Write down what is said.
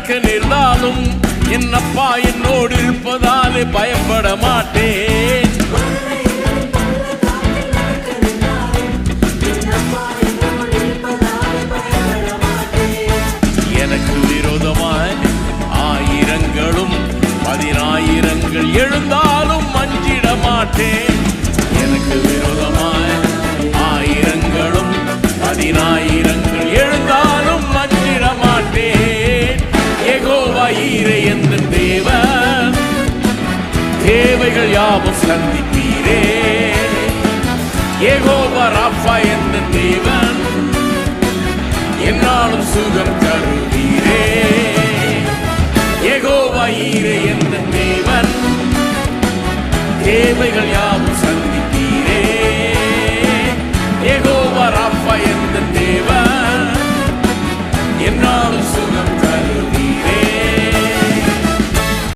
நடக்க நேர்ந்தாலும் என் அப்பா என்னோடு இருப்பதாலே பயப்பட மாட்டேன். எனக்கு விரோதமாய் ஆயிரங்களும் 10,000 எழுந்தாலும் அஞ்சிட மாட்டேன். எனக்கு விரோதமாய் ஆயிரங்களும் 10,000 எழுந்தாலும் அஞ்சிட மாட்டேன். யெகோவா ஈரே என்ற தேவன், தேவைகள் யாவும் சந்திப்பீரே. யெகோவா ராஃபா என்ற தேவன், என்னாலும் சுகம் தருவீரே. யெகோவா ஈரே என்ற தேவன், தேவைகள் யாவும் சந்திப்பீரே. யெகோவா ராஃபா என்ற தேவன், என்னாலும் சுகம்